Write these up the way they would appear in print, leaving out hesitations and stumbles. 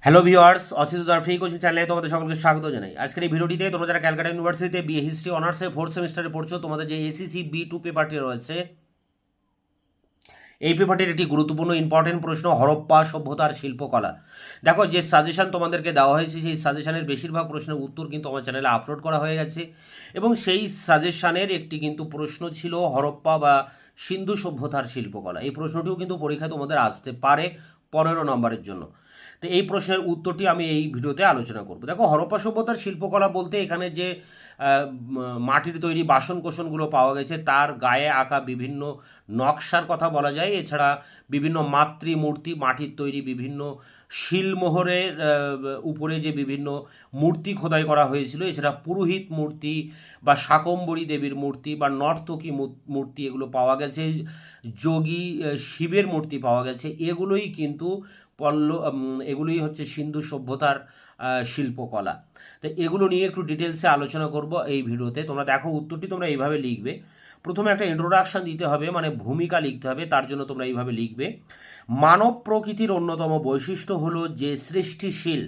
Hello viewers, Asit free coaching চ্যানেলে তোমাদের সকলকে স্বাগত জানাই। আজকের এই ভিডিওটিতে তোমরা যারা ক্যালকাটা ইউনিভার্সিটিতে বিএ হিস্ট্রি অনার্সে ফোর্থ সেমিস্টারে পড়ছো, তোমাদের যে এসিসি B2 পেপারটি রয়েছে, এই পেপারটির একটি গুরুত্বপূর্ণ ইম্পর্টেন্ট প্রশ্ন, হরপ্পা সভ্যতার শিল্পকলা। দেখো, যে সাজেশন তোমাদেরকে দেওয়া হয়েছে সেই সাজেশনের বেশিরভাগ প্রশ্নের উত্তর কিন্তু আমার চ্যানেলে আপলোড করা হয়ে গেছে, এবং সেই সাজেশনের একটি কিন্তু প্রশ্ন ছিল হরপ্পা বা সিন্ধু সভ্যতার শিল্পকলা। এই প্রশ্নটিও কিন্তু পরীক্ষায় তোমাদের আসতে পারে 15 নম্বরের জন্য। তো এই প্রশ্নের উত্তরটি আমি এই ভিডিওতে আলোচনা করব। দেখো, হরপ্পা সভ্যতার শিল্পকলা বলতে এখানে যে মাটির তৈরি বাসন কোসনগুলো পাওয়া গেছে তার গায়ে আঁকা বিভিন্ন নকশার কথা বলা যায়। এছাড়া বিভিন্ন মাতৃমূর্তি, মাটির তৈরি বিভিন্ন শিলমোহরের উপরে যে বিভিন্ন মূর্তি খোদাই করা হয়েছিল, এছাড়া পুরোহিত মূর্তি বা শাকম্ভরী দেবীর মূর্তি বা নর্তকী মূর্তি এগুলো পাওয়া গেছে, যোগী শিবের মূর্তি পাওয়া গেছে। এগুলোই কিন্তু এগুলোই হচ্ছে সিন্ধু সভ্যতার শিল্পকলা। তো এগুলো নিয়ে একটু ডিটেলসে আলোচনা করব এই ভিডিওতে। তোমরা দেখো, উত্তরটি তোমরা এইভাবে লিখবে। প্রথমে একটা ইন্ট্রোডাকশন দিতে হবে, মানে ভূমিকা লিখতে হবে। তার জন্য তোমরা এইভাবে লিখবে: মানব প্রকৃতির অন্যতম বৈশিষ্ট্য হলো যে সৃষ্টিশীল।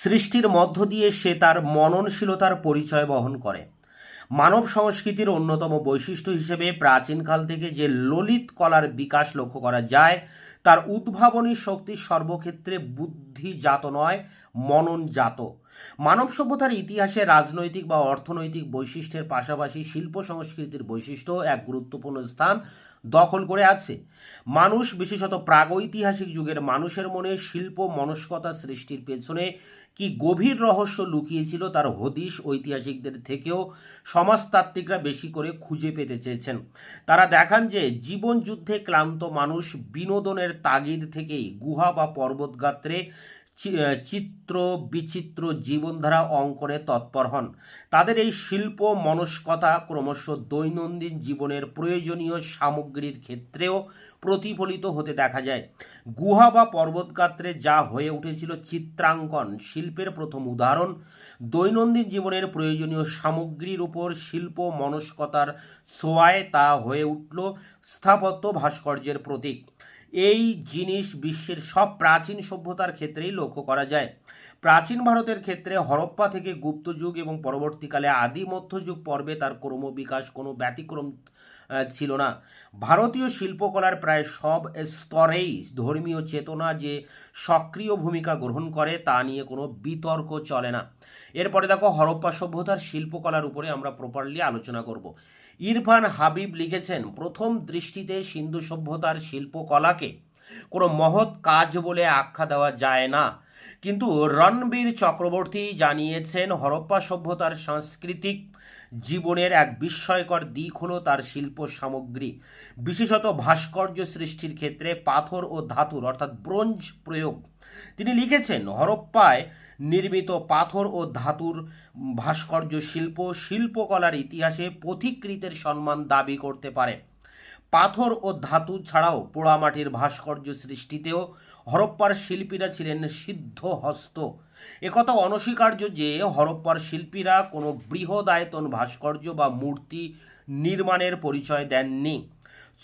সৃষ্টির মধ্য দিয়ে সে তার মননশীলতার পরিচয় বহন করে। মানব সংস্কৃতির অন্যতম বৈশিষ্ট্য হিসেবে প্রাচীনকাল থেকে যে ললিত কলার বিকাশ লক্ষ্য করা যায়, তার উদ্ভাবনী শক্তি সর্বক্ষেত্রে বুদ্ধিজাত নয়, মননজাত। মানব সভ্যতার ইতিহাসে রাজনৈতিক বা অর্থনৈতিক বৈশিষ্ট্যের পাশাপাশি শিল্প সংস্কৃতির বৈশিষ্ট্য এক গুরুত্বপূর্ণ স্থান দখল করে আছে। মানুষ, বিশেষত প্রাগৈতিহাসিক যুগের মানুষের মনে শিল্প মনস্কতা সৃষ্টির পেছনে কি গভীর রহস্য লুকিয়েছিল তার হদিশ ঐতিহাসিকদের থেকেও সমাজতাত্ত্বিকরা বেশি করে খুঁজে পেতে চেয়েছেন। তারা দেখান যে জীবন যুদ্ধে ক্লান্ত মানুষ বিনোদনের তাগিদ থেকেই গুহা বা পর্বতগাত্রে চিত্র বিচিত্র জীবনধারা অঙ্কনে তৎপর হন। তাদের এই শিল্প মনস্কতা ক্রমশ দৈনন্দিন জীবনের প্রয়োজনীয় সামগ্রীর ক্ষেত্রেও প্রতিফলিত হতে দেখা যায়। গুহা বা পর্বতগাত্রে যা হয়ে উঠেছিল চিত্রাঙ্কন শিল্পের প্রথম উদাহরণ, দৈনন্দিন জীবনের প্রয়োজনীয় সামগ্রীর উপর শিল্প মনস্কতার ছোঁয়ায় তা হয়ে উঠল স্থাপত্য ভাস্কর্যের প্রতীক। এই জিনিস বিশ্বের সব প্রাচীন সভ্যতার ক্ষেত্রেই লক্ষ্য করা যায়। প্রাচীন ভারতের ক্ষেত্রে হরপ্পা থেকে গুপ্ত যুগ এবং পরবর্তীকালে আদি মধ্যযুগ পর্বে তার ক্রমবিকাশ কোনো ব্যতিক্রম ছিল না। ভারতীয় শিল্পকলার প্রায় সব স্তরেই ধর্মীয় চেতনা যে সক্রিয় ভূমিকা গ্রহণ করে তা নিয়ে কোনো বিতর্ক চলে না। এরপরে দেখো, হরপ্পা সভ্যতার শিল্পকলার উপরে আমরা প্রপারলি আলোচনা করব। ইরফান হাবিব লিখেছেন, প্রথম দৃষ্টিতে সিন্ধু সভ্যতার শিল্পকলাকে কোনো মহৎ কাজ বলে আখ্যা দেওয়া যায় না, কিন্তু রণবীর চক্রবর্তী জানিয়েছেন হরপ্পা সভ্যতার সাংস্কৃতিক জীবনের এক বিস্ময়কর দিক হলো তার শিল্প সামগ্রী, বিশেষত ভাস্কর্য সৃষ্টির ক্ষেত্রে পাথর ও ধাতুর অর্থাৎ ব্রোঞ্জ প্রয়োগ। তিনি লিখেছেন, হরপ্পায় নির্মিত পাথর ও ধাতুর ভাস্কর্য শিল্প শিল্পকলার ইতিহাসে পথিকৃতের সম্মান দাবি করতে পারে। পাথর ও ধাতু ছাড়াও পোড়ামাটির ভাস্কর্য সৃষ্টিতেও হরপ্পার শিল্পীরা ছিলেন সিদ্ধহস্ত। একথা অনস্বীকার্য যে হরপ্পার শিল্পীরা কোনো বৃহদায়তন ভাস্কর্য বা মূর্তি নির্মাণের পরিচয় দেননি।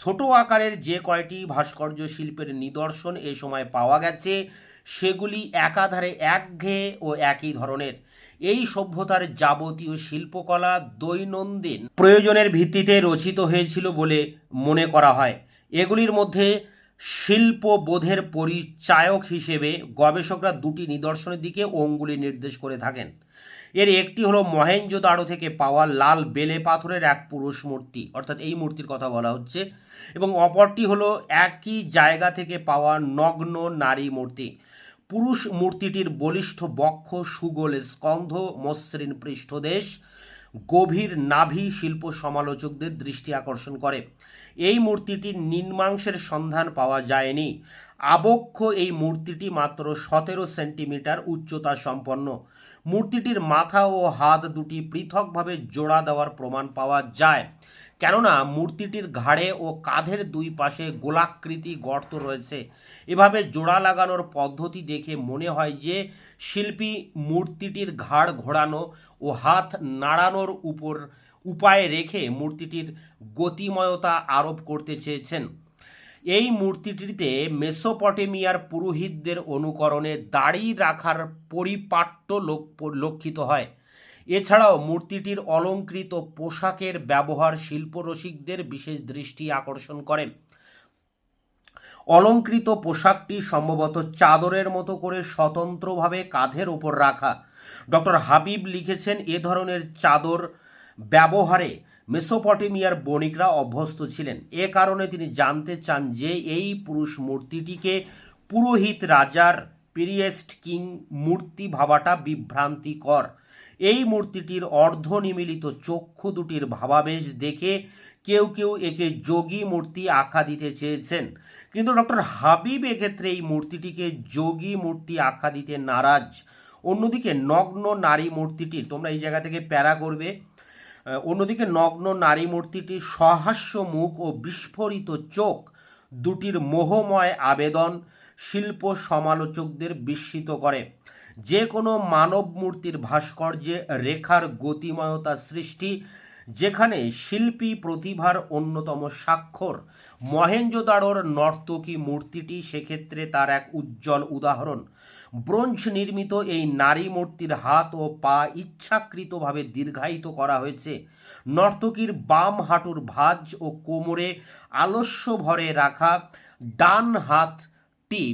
ছোট আকারের যে কয়টি ভাস্কর্য শিল্পের নিদর্শন এ সময় পাওয়া গেছে সেগুলি একাধারে একঘেয়ে ও একই ধরনের। এই সভ্যতার যাবতীয় শিল্পকলা দৈনন্দিন প্রয়োজনের ভিত্তিতে রচিত হয়েছিল বলে মনে করা হয়। এগুলির মধ্যে শিল্পবোধের পরিচায়ক হিসেবে গবেষকরা দুটি নিদর্শনের দিকে অঙ্গুলি নির্দেশ করে থাকেন। এর একটি হলো মহেঞ্জোদারো থেকে পাওয়া লাল বেলে পাথরের এক পুরুষ মূর্তি, অর্থাৎ এই মূর্তির কথা বলা হচ্ছে, এবং অপরটি হলো একই জায়গা থেকে পাওয়া নগ্ন নারী মূর্তি। পুরুষ মূর্তিটির বলিষ্ঠ বক্ষ, সুগোল স্কন্ধ, মসৃণ পৃষ্ঠদেশ, গভীর নাভি শিল্প সমালোচকদের দৃষ্টি আকর্ষণ করে। এই মূর্তিটির নিম্নাংশের সন্ধান পাওয়া যায়নি। আবক্ষ এই মূর্তিটি মাত্র 17 সেন্টিমিটার উচ্চতা সম্পন্ন। মূর্তিটির মাথা ও হাত দুটি পৃথকভাবে জোড়া দেওয়ার প্রমাণ পাওয়া যায়, কেননা মূর্তিটির ঘাড়ে ও কাঁধের দুই পাশে গোলাকৃতি গর্ত রয়েছে। এভাবে জোড়া লাগানোর পদ্ধতি দেখে মনে হয় যে শিল্পী মূর্তিটির ঘাড় ঘোরানো ও হাত নাড়ানোর উপায় রেখে মূর্তিটির গতিময়তা আরোপ করতে চেয়েছেন। এই মূর্তিটিতে মেসোপটেমিয়ার পুরোহিতদের অনুকরণে দাড়ি রাখার পরিপাট্য লক্ষিত হয়। এছাড়াও মূর্তিটির অলঙ্কৃত পোশাকের ব্যবহার শিল্পরসিকদের বিশেষ দৃষ্টি আকর্ষণ করে। অলঙ্কৃত পোশাকটি সম্ভবত চাদরের মতো করে স্বতন্ত্রভাবে কাঁধের ওপর রাখা। ডক্টর হাবিব লিখেছেন, এ ধরনের চাদর ব্যবহারে মেসোপটেমিয়ার বণিকরা অভ্যস্ত ছিলেন। এ কারণে তিনি জানতে চান যে এই পুরুষ মূর্তিটিকে পুরোহিত রাজার পিরিয়েস্ট কিং মূর্তি ভাবাটা বিভ্রান্তিকর। এই মূর্তিটির অর্ধনিমীলিত চক্ষু দুটির ভাবাবেশ দেখে কেউ কেউ একে যোগী মূর্তি আখ্যা দিতে চেয়েছেন, কিন্তু ডক্টর হাবিব এক্ষেত্রে এই মূর্তিটিকে যোগী মূর্তি আখ্যা দিতে নারাজ। অন্যদিকে নগ্ন নারী মূর্তিটির, তোমরা এই জায়গা থেকে প্যারা করবে, অন্যদিকে নগ্ন নারী মূর্তিটির সহাস্য মুখ ও বিস্ফোরিত চোখ দুটির মোহময় আবেদন শিল্প সমালোচকদের বিস্মিত করে। যে কোনো মানব মূর্তির ভাস্কর্যে রেখার গতিময়তা সৃষ্টি, যেখানে শিল্পী প্রতিভার অন্যতম স্বাক্ষর। মহেঞ্জোদাড়োর নর্তকী মূর্তিটি সেক্ষেত্রে তার এক উজ্জ্বল উদাহরণ। ব্রোঞ্জ নির্মিত এই নারী মূর্তির হাত ও পা ইচ্ছাকৃতভাবে দীর্ঘায়িত করা হয়েছে। নর্তকীর বাম হাঁটুর ভাঁজ ও কোমরে আলস্য ভরে রাখা ডান হাতটি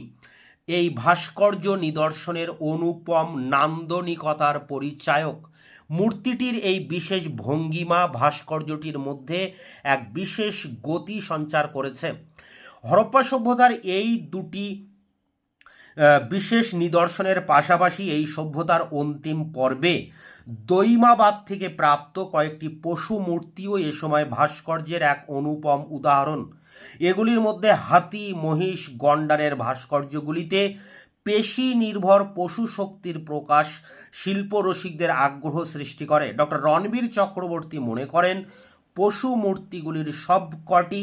এই ভাস্কর্য নিদর্শনের অনুপম নান্দনিকতার পরিচায়ক। মূর্তিটির এই বিশেষ ভঙ্গিমা ভাস্কর্যটির মধ্যে এক বিশেষ গতি সঞ্চার করেছে। হরপ্পা সভ্যতার এই দুটি বিশেষ নিদর্শনের পাশাপাশি এই সভ্যতার অন্তিম পর্বে দৈমাবাদ থেকে প্রাপ্ত কয়েকটি পশু মূর্তিও এ সময় ভাস্কর্যের এক অনুপম উদাহরণ। এগুলির মধ্যে হাতি, মহিষ, গন্ডারের ভাস্কর্যগুলিতে পেশি নির্ভর পশু শক্তির প্রকাশ শিল্পরসিকদের আগ্রহ সৃষ্টি করে। ডক্টর রণবীর চক্রবর্তী মনে করেন, পশু মূর্তিগুলির সবকটি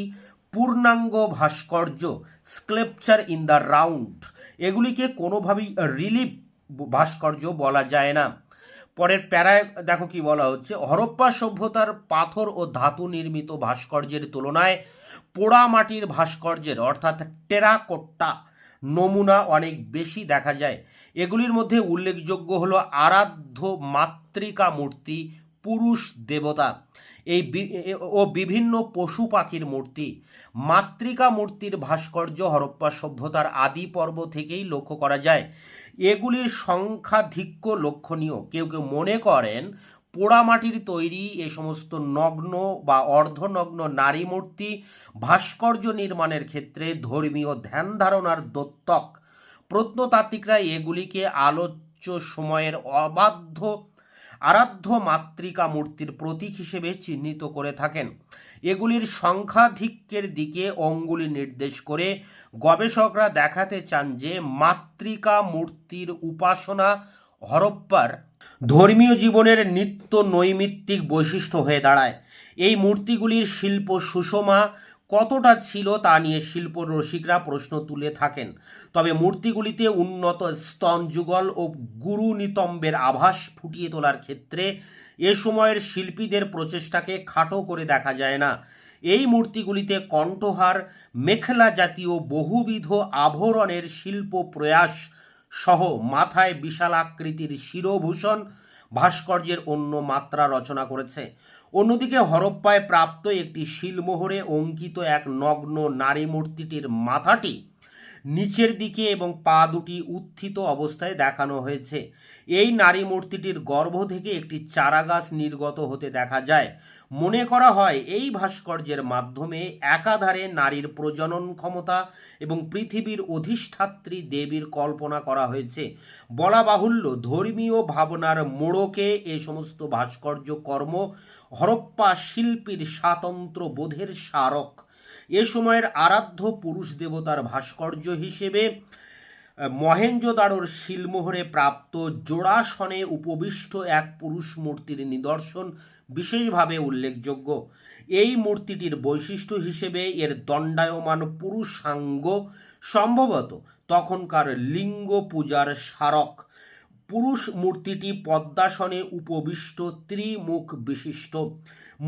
পূর্ণাঙ্গ ভাস্কর্য, স্ক্লেপচার ইন দ্য রাউন্ড। এগুলিকে কোনোভাবেই রিলিফ ভাস্কর্য বলা যায় না। পরের প্যারায় দেখো কি বলা হচ্ছে, হরপ্পা সভ্যতার পাথর ও ধাতু নির্মিত ভাস্কর্যের তুলনায় পোড়া মাটির ভাস্কর্যের অর্থাৎ টেরাকোট্টা নমুনা অনেক বেশি দেখা যায়। এগুলির মধ্যে উল্লেখযোগ্য হলো আরাধ্য মাতৃকা মূর্তি, পুরুষ দেবতা ও বিভিন্ন পশু পাখির মূর্তি। মাতৃকা মূর্তির ভাস্কর্য হরপ্পা সভ্যতার আদি পর্ব থেকেই লক্ষ্য করা যায়। এগুলির সংখ্যাধিক্য লক্ষণীয়। কেউ কেউ মনে করেন পোড়ামাটির তৈরি এ সমস্ত নগ্ন বা অর্ধনগ্ন নারী মূর্তি ভাস্কর্য নির্মাণের ক্ষেত্রে ধর্মীয় ধ্যান ধারণার দ্যোতক। প্রত্নতাত্ত্বিকরা এগুলিকে আলোচ্য সময়ের আরাধ্য মাতৃকা মূর্তির প্রতীক হিসেবে চিহ্নিত করে থাকেন। এগুলির সংখ্যাধিক্যের দিকে অঙ্গুলি নির্দেশ করে গবেষকরা দেখাতে চান যে মাতৃকা মূর্তির উপাসনা হরপ্পার ধর্মীয় জীবনের নিত্য নৈমিত্তিক বৈশিষ্ট্য হয়ে দাঁড়ায়। এই মূর্তিগুলির শিল্প সুষমা কতটা ছিল তা নিয়ে শিল্প রসিকরা প্রশ্ন তুলে থাকেন। তবে মূর্তিগুলিতে উন্নত স্তন যুগল ও গুরু নিতম্বের আভাস ফুটিয়ে তোলার ক্ষেত্রে এ সময়ের শিল্পীদের প্রচেষ্টাকে খাটো করে দেখা যায় না। এই মূর্তিগুলিতে কণ্ঠহার, মেখলা জাতীয় বহুবিধ আভরণের শিল্প প্রয়াস সহ মাথায় বিশালাকৃতির শিরোভূষণ ভাস্কর্যের অন্য মাত্রা রচনা করেছে। অন্যদিকে হরপ্পায় প্রাপ্ত একটি শিলমোহরে অঙ্কিত এক নগ্ন নারী মূর্তিটির মাথাটি নিচের দিকে এবং পা দুটি উত্থিত অবস্থায় দেখানো হয়েছে। এই নারী মূর্তিটির গর্ভ থেকে একটি চারাগাছ নির্গত হতে দেখা যায়। মনে করা হয় এই ভাস্কর্যের মাধ্যমে একাধারে নারীর প্রজনন ক্ষমতা এবং পৃথিবীর অধিষ্ঠাত্রী দেবীর কল্পনা করা হয়েছে। বলা বাহুল্য, ধর্মীয় ভাবনার মোড়কে এ সমস্ত ভাস্কর্য কর্ম হরপ্পা শিল্পীর স্বাতন্ত্র্য বোধের স্মারক। এ সময়ের আরাধ্য পুরুষ দেবতার ভাস্কর্য হিসেবে মহেঞ্জোদাড়োর শিলমোহরে প্রাপ্ত জোড়াসনে উপবিষ্ট এক পুরুষ মূর্তির নিদর্শন বিশেষভাবে উল্লেখযোগ্য। এই মূর্তিটির বৈশিষ্ট্য হিসেবে এর দণ্ডায়মান পুরুষাঙ্গ সম্ভবত তখনকার লিঙ্গ পূজার স্মারক। পুরুষ মূর্তিটি পদ্মাসনে উপবিষ্ট ত্রিমুখ বিশিষ্ট।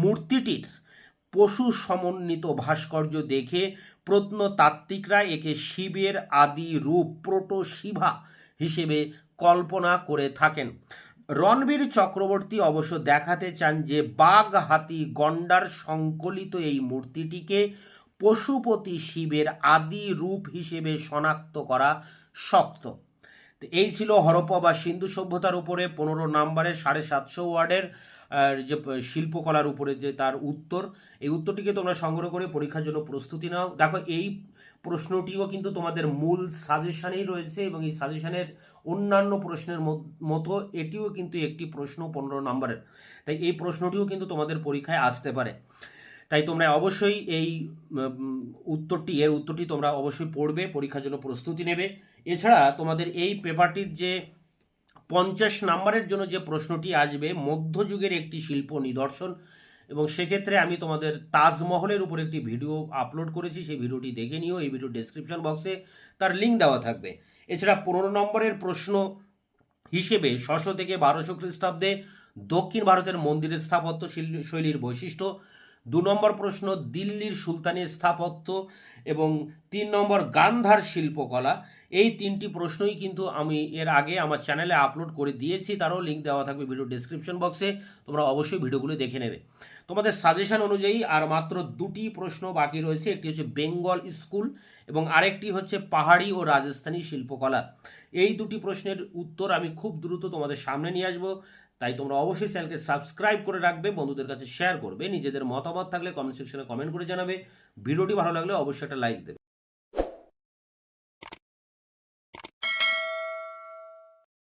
মূর্তিটির পশু সমন্বিত ভাস্কর্য দেখে প্রত্নতাত্ত্বিকরা একে শিবের আদি রূপ প্রোটো-শিবা হিসেবে কল্পনা করে থাকেন। রণবীর চক্রবর্তী অবশ্য দেখাতে চান যে বাঘ, হাতি, গন্ডার সংকলিত এই মূর্তিটিকে পশুপতি শিবের আদি রূপ হিসেবে শনাক্ত করা শক্ত। তো এই ছিল হরপ্পা বা সিন্ধু সভ্যতার উপরে 15 নম্বরের 750 ওয়ার্ডের যে শিল্পকলার উপরে যে তার উত্তর। এই উত্তরটিকে তোমরা সংগ্রহ করে পরীক্ষার জন্য প্রস্তুতি নাও। দেখো এই প্রশ্নটিও কিন্তু তোমাদের মূল সাজেশনেই রয়েছে এবং এই সাজেশনের অন্যান্য প্রশ্নের মতো এটিও কিন্তু একটি প্রশ্ন 15 নম্বরের। তাই এই প্রশ্নটিও কিন্তু তোমাদের পরীক্ষায় আসতে পারে। তাই তোমরা অবশ্যই এই উত্তরটি তোমরা অবশ্যই পড়বে, পরীক্ষার জন্য প্রস্তুতি নেবে। এছাড়া তোমাদের এই পেপারটির যে 50 নম্বরের জন্য যে প্রশ্নটি আসবে, মধ্যযুগের একটি শিল্প নিদর্শন, এবং সেক্ষেত্রে আমি তোমাদের তাজমহলের উপর একটি ভিডিও আপলোড করেছি, সেই ভিডিওটি দেখে নিও। এই ভিডিও ডেসক্রিপশন বক্সে তার লিঙ্ক দেওয়া থাকবে। এছাড়া 15 নম্বরের প্রশ্ন হিসেবে 600 থেকে 1200 খ্রিস্টাব্দে দক্ষিণ ভারতের মন্দিরের স্থাপত্য শৈলীর বৈশিষ্ট্য, 2 নম্বর প্রশ্ন দিল্লির সুলতানি স্থাপত্য, এবং 3 নম্বর গান্ধার শিল্পকলা। এই 3টি প্রশ্নই কিন্তু আমি এর আগে আমার চ্যানেলে আপলোড করে দিয়েছি, তারও লিঙ্ক দেওয়া থাকবে ভিডিও ডেসক্রিপশন বক্সে, তোমরা অবশ্যই ভিডিওগুলো দেখে নেবে। তোমাদের সাজেশন অনুযায়ী আর মাত্র 2টি প্রশ্ন বাকি রয়েছে, একটি হচ্ছে বেঙ্গল স্কুল এবং আরেকটি হচ্ছে পাহাড়ি ও রাজস্থানী শিল্পকলা। এই 2টি প্রশ্নের উত্তর আমি খুব দ্রুত তোমাদের সামনে নিয়ে আসবো। তাই তোমরা অবশ্যই চ্যানেলকে সাবস্ক্রাইব করে রাখবে, বন্ধুদের কাছে শেয়ার করবে, নিজেদের মতামত থাকলে কমেন্ট সেকশনে কমেন্ট করে জানাবে। ভিডিওটি ভালো লাগলে অবশ্যই একটা লাইক দেবে।